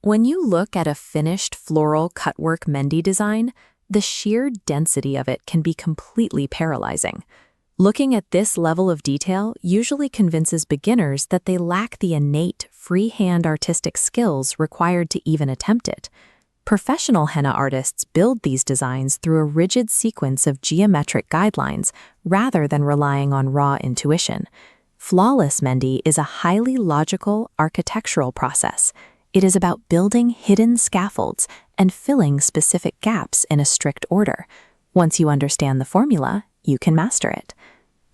When you look at a finished floral cutwork Mehndi design, the sheer density of it can be completely paralyzing. Looking at this level of detail usually convinces beginners that they lack the innate, freehand artistic skills required to even attempt it. Professional henna artists build these designs through a rigid sequence of geometric guidelines rather than relying on raw intuition. Flawless Mehndi is a highly logical architectural process. It is about building hidden scaffolds and filling specific gaps in a strict order. Once you understand the formula, you can master it.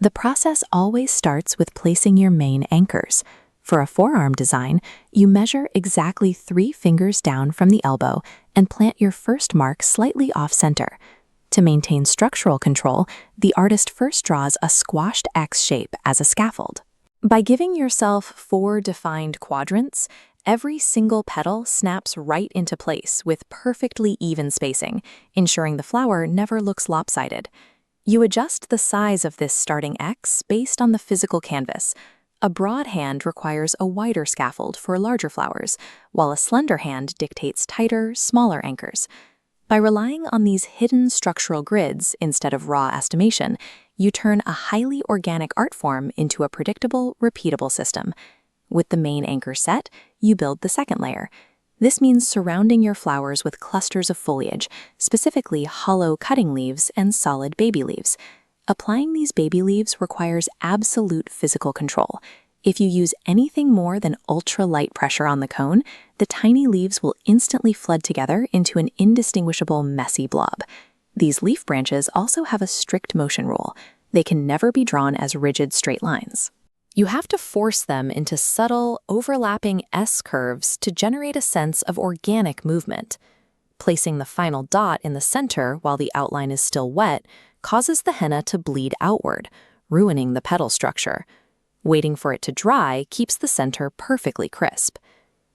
The process always starts with placing your main anchors. For a forearm design, you measure exactly 3 fingers down from the elbow and plant your first mark slightly off-center. To maintain structural control, the artist first draws a squashed X shape as a scaffold. By giving yourself 4 defined quadrants, every single petal snaps right into place with perfectly even spacing, ensuring the flower never looks lopsided. You adjust the size of this starting X based on the physical canvas. A broad hand requires a wider scaffold for larger flowers, while a slender hand dictates tighter, smaller anchors. By relying on these hidden structural grids instead of raw estimation, you turn a highly organic art form into a predictable, repeatable system. With the main anchor set, you build the second layer. This means surrounding your flowers with clusters of foliage, specifically hollow cutting leaves and solid baby leaves. Applying these baby leaves requires absolute physical control. If you use anything more than ultra-light pressure on the cone, the tiny leaves will instantly flood together into an indistinguishable, messy blob. These leaf branches also have a strict motion rule. They can never be drawn as rigid straight lines. You have to force them into subtle, overlapping S-curves to generate a sense of organic movement. Placing the final dot in the center while the outline is still wet causes the henna to bleed outward, ruining the petal structure. Waiting for it to dry keeps the center perfectly crisp.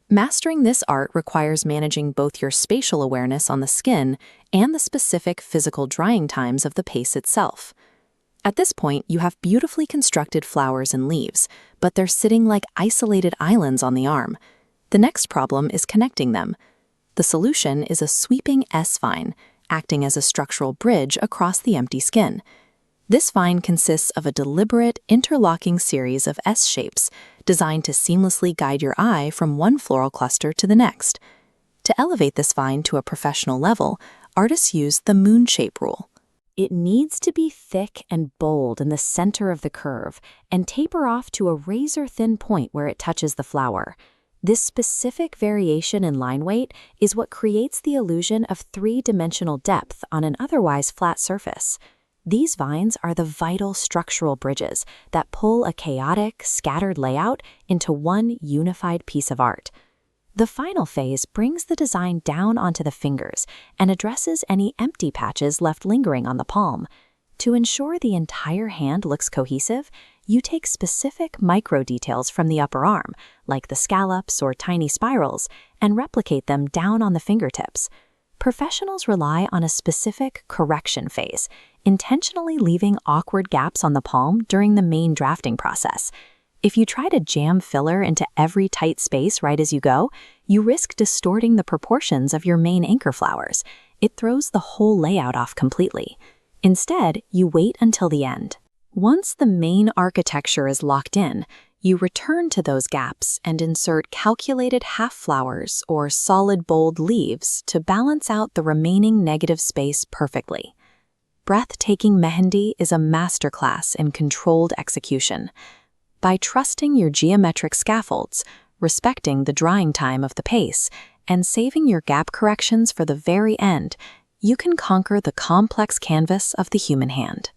Mastering this art requires managing both your spatial awareness on the skin and the specific physical drying times of the paste itself. At this point, you have beautifully constructed flowers and leaves, but they're sitting like isolated islands on the arm. The next problem is connecting them. The solution is a sweeping S-vine, acting as a structural bridge across the empty skin. This vine consists of a deliberate, interlocking series of S-shapes designed to seamlessly guide your eye from one floral cluster to the next. To elevate this vine to a professional level, artists use the moon shape rule. It needs to be thick and bold in the center of the curve and taper off to a razor-thin point where it touches the flower. This specific variation in line weight is what creates the illusion of 3-dimensional depth on an otherwise flat surface. These vines are the vital structural bridges that pull a chaotic, scattered layout into one unified piece of art. The final phase brings the design down onto the fingers and addresses any empty patches left lingering on the palm. To ensure the entire hand looks cohesive, you take specific micro details from the upper arm, like the scallops or tiny spirals, and replicate them down on the fingertips. Professionals rely on a specific correction phase, intentionally leaving awkward gaps on the palm during the main drafting process. If you try to jam filler into every tight space right as you go, you risk distorting the proportions of your main anchor flowers. It throws the whole layout off completely. Instead, you wait until the end. Once the main architecture is locked in, you return to those gaps and insert calculated half flowers or solid bold leaves to balance out the remaining negative space perfectly. Breathtaking Mehendi is a masterclass in controlled execution. By trusting your geometric scaffolds, respecting the drying time of the paste, and saving your gap corrections for the very end, you can conquer the complex canvas of the human hand.